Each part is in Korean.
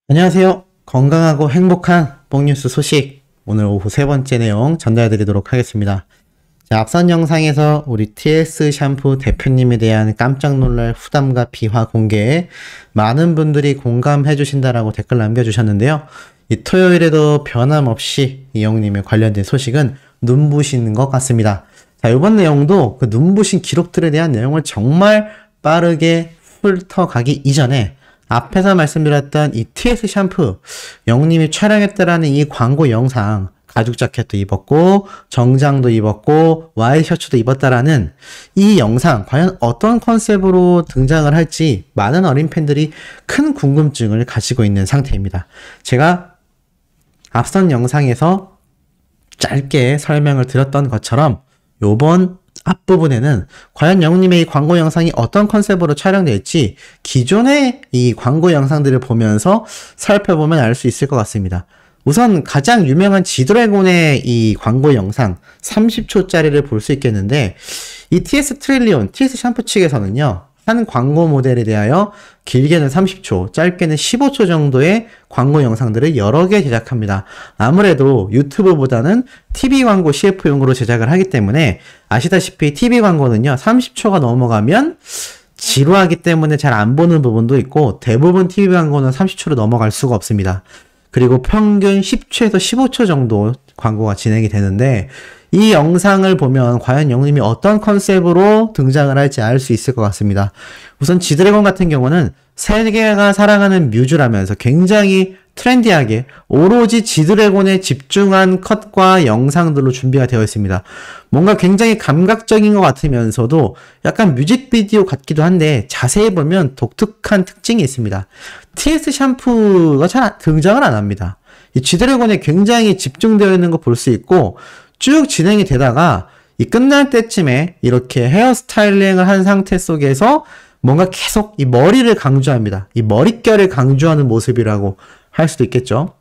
안녕하세요. 건강하고 행복한 뽕뉴스 소식 오늘 오후 세 번째 내용 전달드리도록 하겠습니다. 자, 앞선 영상에서 우리 TS 샴푸 대표님에 대한 깜짝 놀랄 후담과 비화 공개에 많은 분들이 공감해 주신다라고 댓글 남겨주셨는데요. 이 토요일에도 변함없이 이 형님의 관련된 소식은 눈부시는 것 같습니다. 자, 이번 내용도 그 눈부신 기록들에 대한 내용을 정말 빠르게 훑어가기 이전에 앞에서 말씀드렸던 이 TS 샴푸 영님이 촬영했다라는 이 광고 영상, 가죽 자켓도 입었고 정장도 입었고 와이셔츠도 입었다라는 이 영상 과연 어떤 컨셉으로 등장을 할지 많은 어린 팬들이 큰 궁금증을 가지고 있는 상태입니다. 제가 앞선 영상에서 짧게 설명을 드렸던 것처럼 요번 앞부분에는 과연 영님의 이 광고 영상이 어떤 컨셉으로 촬영될지 기존의 이 광고 영상들을 보면서 살펴보면 알 수 있을 것 같습니다. 우선 가장 유명한 지드래곤의 이 광고 영상 30초짜리를 볼 수 있겠는데 이 TS 트릴리온, TS 샴푸 측에서는요. 한 광고 모델에 대하여 길게는 30초, 짧게는 15초 정도의 광고 영상들을 여러 개 제작합니다. 아무래도 유튜브보다는 TV 광고 CF용으로 제작을 하기 때문에 아시다시피 TV 광고는요, 30초가 넘어가면 지루하기 때문에 잘 안 보는 부분도 있고 대부분 TV 광고는 30초로 넘어갈 수가 없습니다. 그리고 평균 10초에서 15초 정도 광고가 진행이 되는데 이 영상을 보면 과연 영님이 어떤 컨셉으로 등장을 할지 알 수 있을 것 같습니다. 우선 지드래곤 같은 경우는 세계가 사랑하는 뮤즈라면서 굉장히 트렌디하게 오로지 지드래곤에 집중한 컷과 영상들로 준비가 되어 있습니다. 뭔가 굉장히 감각적인 것 같으면서도 약간 뮤직비디오 같기도 한데 자세히 보면 독특한 특징이 있습니다. TS 샴푸가 잘 등장을 안 합니다. 이 지드래곤에 굉장히 집중되어 있는 거 볼 수 있고 쭉 진행이 되다가 이 끝날 때쯤에 이렇게 헤어스타일링을 한 상태 속에서 뭔가 계속 이 머리를 강조합니다. 이 머릿결을 강조하는 모습이라고 할 수도 있겠죠.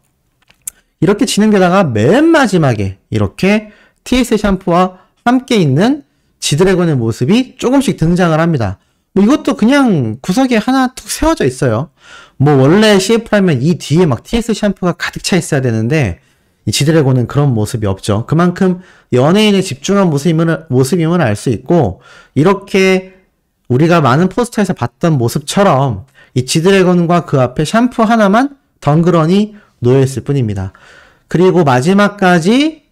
이렇게 진행되다가 맨 마지막에 이렇게 TS 샴푸와 함께 있는 지드래곤의 모습이 조금씩 등장을 합니다. 뭐 이것도 그냥 구석에 하나 툭 세워져 있어요. 뭐 원래 CF라면 이 뒤에 막 TS 샴푸가 가득 차 있어야 되는데 이 지드래곤은 그런 모습이 없죠. 그만큼 연예인에 집중한 모습임을 알 수 있고 이렇게 우리가 많은 포스터에서 봤던 모습처럼 이 지드래곤과 그 앞에 샴푸 하나만 덩그러니 놓여있을 뿐입니다. 그리고 마지막까지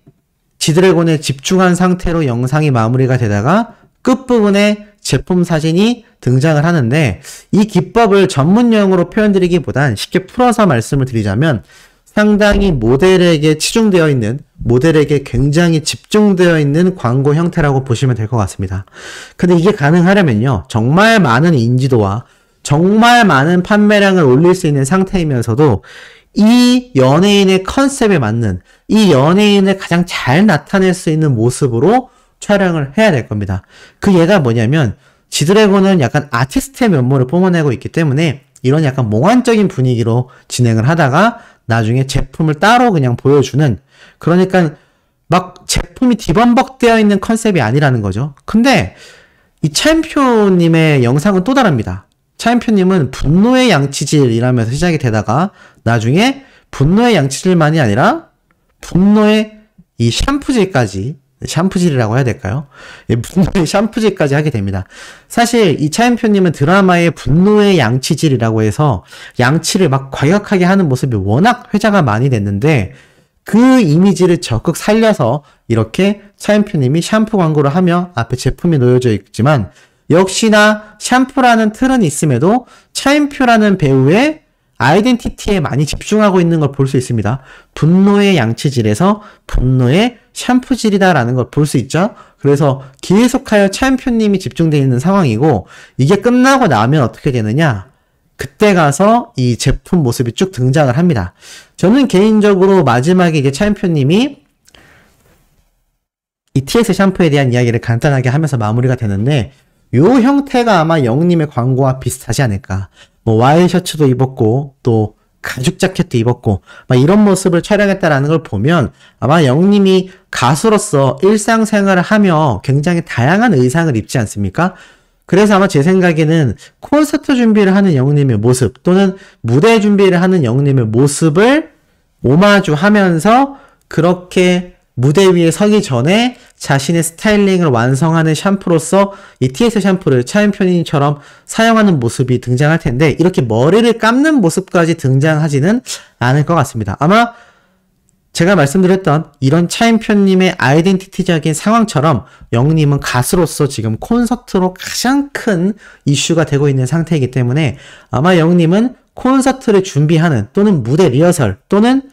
지드래곤에 집중한 상태로 영상이 마무리가 되다가 끝부분에 제품 사진이 등장을 하는데 이 기법을 전문용어로 표현드리기보단 쉽게 풀어서 말씀을 드리자면 상당히 모델에게 치중되어 있는, 모델에게 굉장히 집중되어 있는 광고 형태라고 보시면 될 것 같습니다. 근데 이게 가능하려면요, 정말 많은 인지도와 정말 많은 판매량을 올릴 수 있는 상태이면서도 이 연예인의 컨셉에 맞는, 이 연예인을 가장 잘 나타낼 수 있는 모습으로 촬영을 해야 될 겁니다. 그 예가 뭐냐면, 지드래곤은 약간 아티스트의 면모를 뿜어내고 있기 때문에 이런 약간 몽환적인 분위기로 진행을 하다가 나중에 제품을 따로 그냥 보여주는, 그러니까 막 제품이 뒤범벅되어 있는 컨셉이 아니라는 거죠. 근데 이 차인표님의 영상은 또 다릅니다. 차인표님은 분노의 양치질이라면서 시작이 되다가 나중에 분노의 양치질만이 아니라 분노의 이 샴푸질이라고 해야 될까요? 분노의 샴푸질까지 하게 됩니다. 사실 이 차인표님은 드라마의 분노의 양치질이라고 해서 양치를 막 과격하게 하는 모습이 워낙 회자가 많이 됐는데 그 이미지를 적극 살려서 이렇게 차인표님이 샴푸 광고를 하며 앞에 제품이 놓여져 있지만 역시나 샴푸라는 틀은 있음에도 차인표라는 배우의 아이덴티티에 많이 집중하고 있는 걸 볼 수 있습니다. 분노의 양치질에서 분노의 샴푸질이다라는 걸 볼 수 있죠. 그래서 계속하여 차인표님이 집중되어 있는 상황이고 이게 끝나고 나면 어떻게 되느냐? 그때 가서 이 제품 모습이 쭉 등장을 합니다. 저는 개인적으로 마지막에 이제 차인표님이 이 TS 샴푸에 대한 이야기를 간단하게 하면서 마무리가 되는데 요 형태가 아마 영님의 광고와 비슷하지 않을까. 뭐 와이셔츠도 입었고 또 가죽 자켓도 입었고 막 이런 모습을 촬영했다라는 걸 보면 아마 영님이 가수로서 일상생활을 하며 굉장히 다양한 의상을 입지 않습니까? 그래서 아마 제 생각에는 콘서트 준비를 하는 영웅님의 모습 또는 무대 준비를 하는 영웅님의 모습을 오마주하면서 그렇게 무대 위에 서기 전에 자신의 스타일링을 완성하는 샴푸로서 이 TS 샴푸를 차인표님처럼 사용하는 모습이 등장할 텐데 이렇게 머리를 감는 모습까지 등장하지는 않을 것 같습니다. 아마 제가 말씀드렸던 이런 차인표님의 아이덴티티적인 상황처럼 영님은 가수로서 지금 콘서트로 가장 큰 이슈가 되고 있는 상태이기 때문에 아마 영님은 콘서트를 준비하는 또는 무대 리허설 또는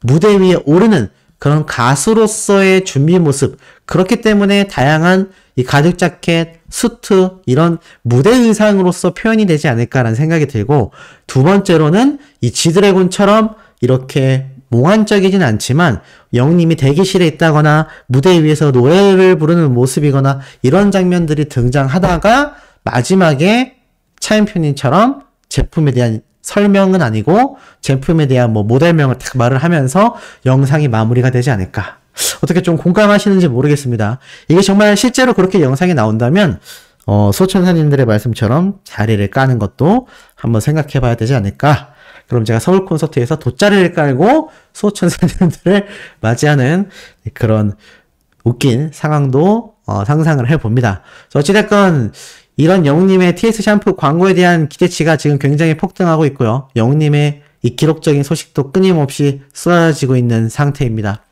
무대 위에 오르는 그런 가수로서의 준비 모습, 그렇기 때문에 다양한 이 가죽 자켓, 수트 이런 무대 의상으로서 표현이 되지 않을까라는 생각이 들고, 두 번째로는 이 지드래곤처럼 이렇게 몽환적이진 않지만 영님이 대기실에 있다거나 무대 위에서 노래를 부르는 모습이거나 이런 장면들이 등장하다가 마지막에 차인표님처럼 제품에 대한 설명은 아니고 제품에 대한 뭐 모델명을 딱 말을 하면서 영상이 마무리가 되지 않을까. 어떻게 좀 공감하시는지 모르겠습니다. 이게 정말 실제로 그렇게 영상이 나온다면 소천사님들의 말씀처럼 자리를 까는 것도 한번 생각해 봐야 되지 않을까. 그럼 제가 서울 콘서트에서 돗자리를 깔고 소천사님들을 맞이하는 그런 웃긴 상황도 상상을 해봅니다. 어찌됐건 이런 영웅님의 TS 샴푸 광고에 대한 기대치가 지금 굉장히 폭등하고 있고요. 영웅님의 이 기록적인 소식도 끊임없이 쏟아지고 있는 상태입니다.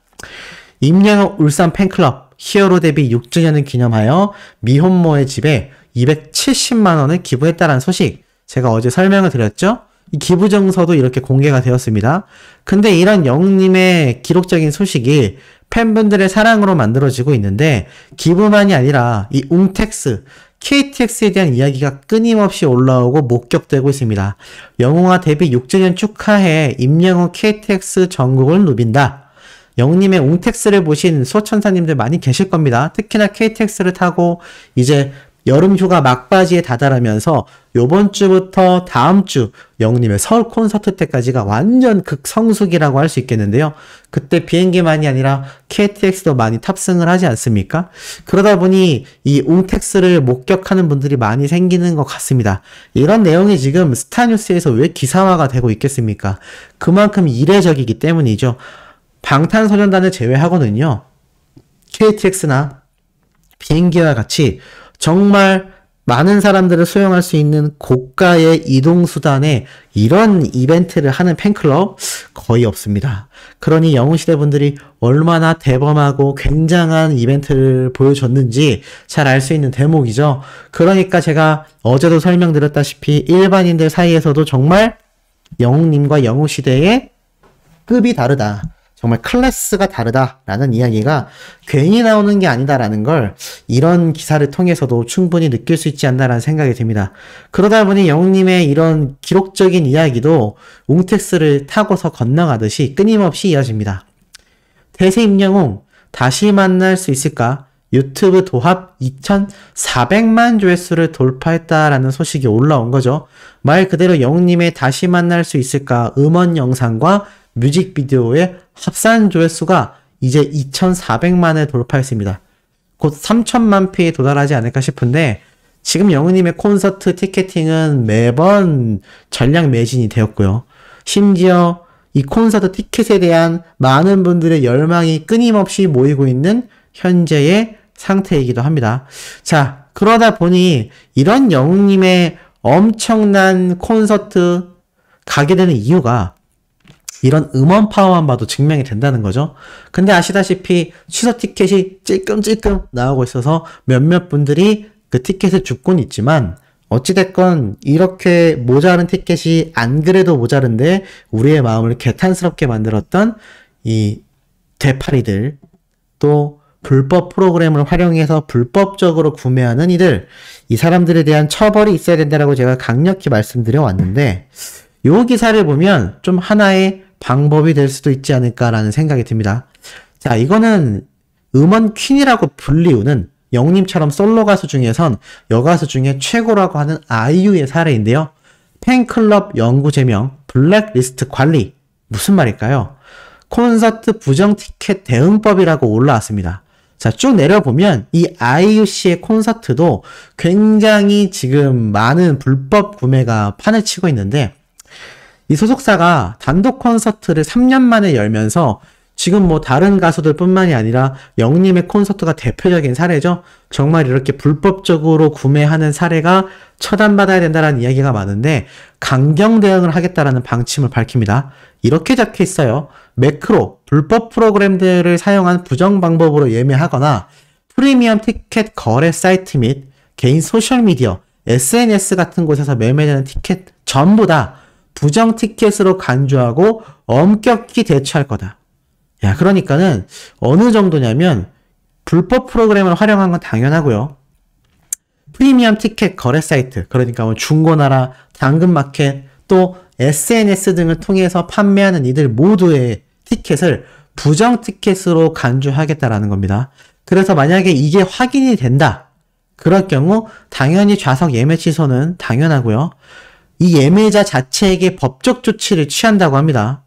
임영웅 울산 팬클럽 히어로 데뷔 6주년을 기념하여 미혼모의 집에 270만원을 기부했다는 소식, 제가 어제 설명을 드렸죠? 이 기부 정서도 이렇게 공개가 되었습니다. 근데 이런 영웅님의 기록적인 소식이 팬분들의 사랑으로 만들어지고 있는데 기부만이 아니라 이 웅텍스, KTX에 대한 이야기가 끊임없이 올라오고 목격되고 있습니다. 영웅아 데뷔 6주년 축하해 임영웅 KTX 전국을 누빈다. 영웅님의 웅텍스를 보신 소천사님들 많이 계실 겁니다. 특히나 KTX를 타고 이제 여름휴가 막바지에 다다르면서 요번 주부터 다음 주 영웅님의 서울 콘서트 때까지가 완전 극성수기라고 할 수 있겠는데요. 그때 비행기만이 아니라 KTX도 많이 탑승을 하지 않습니까? 그러다 보니 이 웅텍스를 목격하는 분들이 많이 생기는 것 같습니다. 이런 내용이 지금 스타뉴스에서 왜 기사화가 되고 있겠습니까? 그만큼 이례적이기 때문이죠. 방탄소년단을 제외하고는요, KTX나 비행기와 같이 정말 많은 사람들을 수용할 수 있는 고가의 이동수단에 이런 이벤트를 하는 팬클럽 거의 없습니다. 그러니 영웅시대 분들이 얼마나 대범하고 굉장한 이벤트를 보여줬는지 잘 알 수 있는 대목이죠. 그러니까 제가 어제도 설명드렸다시피 일반인들 사이에서도 정말 영웅님과 영웅시대의 급이 다르다, 정말 클래스가 다르다라는 이야기가 괜히 나오는 게 아니다라는 걸 이런 기사를 통해서도 충분히 느낄 수 있지 않나라는 생각이 듭니다. 그러다 보니 영웅님의 이런 기록적인 이야기도 웅텍스를 타고서 건너가듯이 끊임없이 이어집니다. 대세 임영웅 다시 만날 수 있을까? 유튜브 도합 2,400만 조회수를 돌파했다라는 소식이 올라온 거죠. 말 그대로 영웅님의 다시 만날 수 있을까 음원 영상과 뮤직비디오의 합산 조회수가 이제 2,400만을 돌파했습니다. 곧 3,000만 회에 도달하지 않을까 싶은데 지금 영웅님의 콘서트 티켓팅은 매번 전량 매진이 되었고요. 심지어 이 콘서트 티켓에 대한 많은 분들의 열망이 끊임없이 모이고 있는 현재의 상태이기도 합니다. 자, 그러다 보니 이런 영웅님의 엄청난 콘서트 가게 되는 이유가 이런 음원 파워만 봐도 증명이 된다는 거죠. 근데 아시다시피 취소 티켓이 찔끔찔끔 나오고 있어서 몇몇 분들이 그 티켓을 줍곤 있지만 어찌됐건 이렇게 모자른 티켓이 안 그래도 모자른데 우리의 마음을 개탄스럽게 만들었던 이 되파리들, 또 불법 프로그램을 활용해서 불법적으로 구매하는 이들, 이 사람들에 대한 처벌이 있어야 된다라고 제가 강력히 말씀드려 왔는데 요 기사를 보면 좀 하나의 방법이 될 수도 있지 않을까라는 생각이 듭니다. 자, 이거는 음원 퀸이라고 불리우는 영님처럼 솔로 가수 중에선 여가수 중에 최고라고 하는 아이유의 사례인데요. 팬클럽 영구 제명, 블랙리스트 관리. 무슨 말일까요? 콘서트 부정 티켓 대응법이라고 올라왔습니다. 자, 쭉 내려보면 이 아이유 씨의 콘서트도 굉장히 지금 많은 불법 구매가 판을 치고 있는데, 이 소속사가 단독 콘서트를 3년 만에 열면서 지금 뭐 다른 가수들 뿐만이 아니라 영님의 콘서트가 대표적인 사례죠. 정말 이렇게 불법적으로 구매하는 사례가 처단받아야 된다는 이야기가 많은데, 강경 대응을 하겠다라는 방침을 밝힙니다. 이렇게 적혀 있어요. 매크로, 불법 프로그램들을 사용한 부정 방법으로 예매하거나 프리미엄 티켓 거래 사이트 및 개인 소셜미디어, SNS 같은 곳에서 매매되는 티켓 전부 다 부정 티켓으로 간주하고 엄격히 대처할 거다. 야, 그러니까는 어느 정도냐면 불법 프로그램을 활용한 건 당연하고요. 프리미엄 티켓 거래 사이트, 그러니까 뭐 중고나라, 당근마켓, 또 SNS 등을 통해서 판매하는 이들 모두의 티켓을 부정 티켓으로 간주하겠다라는 겁니다. 그래서 만약에 이게 확인이 된다. 그럴 경우 당연히 좌석 예매 취소는 당연하고요. 이 예매자 자체에게 법적 조치를 취한다고 합니다.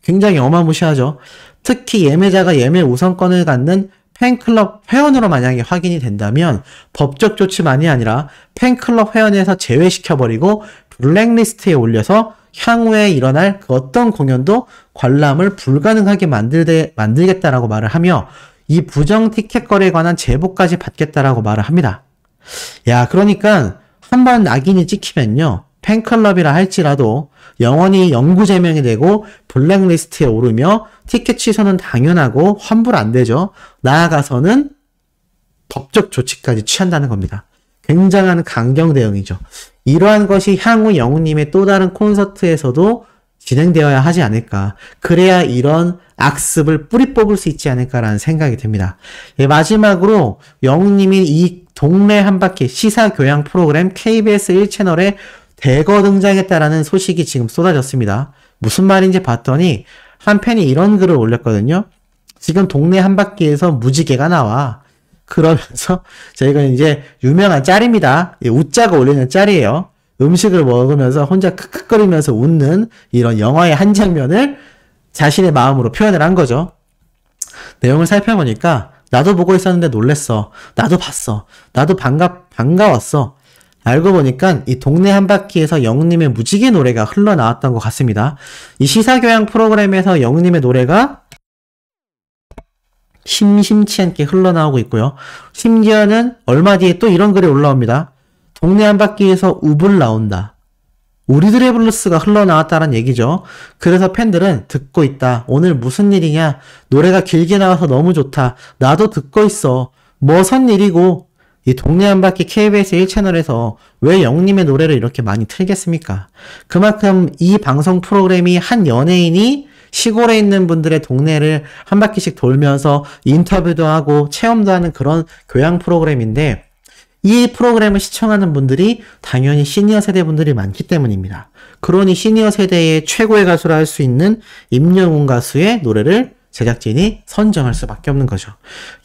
굉장히 어마무시하죠. 특히 예매자가 예매 우선권을 갖는 팬클럽 회원으로 만약에 확인이 된다면 법적 조치만이 아니라 팬클럽 회원에서 제외시켜버리고 블랙리스트에 올려서 향후에 일어날 그 어떤 공연도 관람을 불가능하게 만들겠다라고 말을 하며 이 부정 티켓 거래에 관한 제보까지 받겠다라고 말을 합니다. 야, 그러니까 한번 낙인이 찍히면요. 팬클럽이라 할지라도 영원히 영구제명이 되고 블랙리스트에 오르며 티켓 취소는 당연하고 환불 안 되죠. 나아가서는 법적 조치까지 취한다는 겁니다. 굉장한 강경 대응이죠. 이러한 것이 향후 영우님의 또 다른 콘서트에서도 진행되어야 하지 않을까. 그래야 이런 악습을 뿌리 뽑을 수 있지 않을까라는 생각이 듭니다. 예, 마지막으로 영우님이 이 동네 한바퀴 시사교양 프로그램 KBS 1채널에 대거 등장했다라는 소식이 지금 쏟아졌습니다. 무슨 말인지 봤더니 한 팬이 이런 글을 올렸거든요. 지금 동네 한바퀴에서 무지개가 나와. 그러면서 저희가 이제 유명한 짤입니다. 웃자고 올리는 짤이에요. 음식을 먹으면서 혼자 크크거리면서 웃는 이런 영화의 한 장면을 자신의 마음으로 표현을 한 거죠. 내용을 살펴보니까 나도 보고 있었는데 놀랬어. 나도 봤어. 나도 반가웠어. 알고 보니까 이 동네 한바퀴에서 영웅님의 무지개 노래가 흘러나왔던 것 같습니다. 이 시사교양 프로그램에서 영웅님의 노래가 심심치 않게 흘러나오고 있고요. 심지어는 얼마 뒤에 또 이런 글이 올라옵니다. 동네 한바퀴에서 우불 나온다. 우리들의 블루스가 흘러나왔다는 얘기죠. 그래서 팬들은 듣고 있다. 오늘 무슨 일이냐. 노래가 길게 나와서 너무 좋다. 나도 듣고 있어. 뭐선 일이고. 이 동네 한바퀴 KBS 1채널에서 왜 영님의 노래를 이렇게 많이 틀겠습니까? 그만큼 이 방송 프로그램이 한 연예인이 시골에 있는 분들의 동네를 한 바퀴씩 돌면서 인터뷰도 하고 체험도 하는 그런 교양 프로그램인데, 이 프로그램을 시청하는 분들이 당연히 시니어 세대 분들이 많기 때문입니다. 그러니 시니어 세대의 최고의 가수라 할 수 있는 임영웅 가수의 노래를 제작진이 선정할 수밖에 없는 거죠.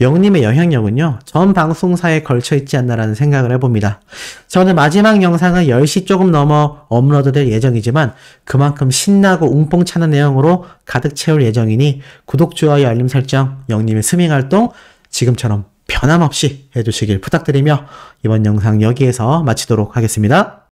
영님의 영향력은요, 전 방송사에 걸쳐 있지 않나라는 생각을 해봅니다. 저는 마지막 영상은 10시 조금 넘어 업로드될 예정이지만 그만큼 신나고 웅뽕 차는 내용으로 가득 채울 예정이니 구독, 좋아요, 알림 설정, 영님의 스밍 활동 지금처럼 변함없이 해주시길 부탁드리며 이번 영상 여기에서 마치도록 하겠습니다.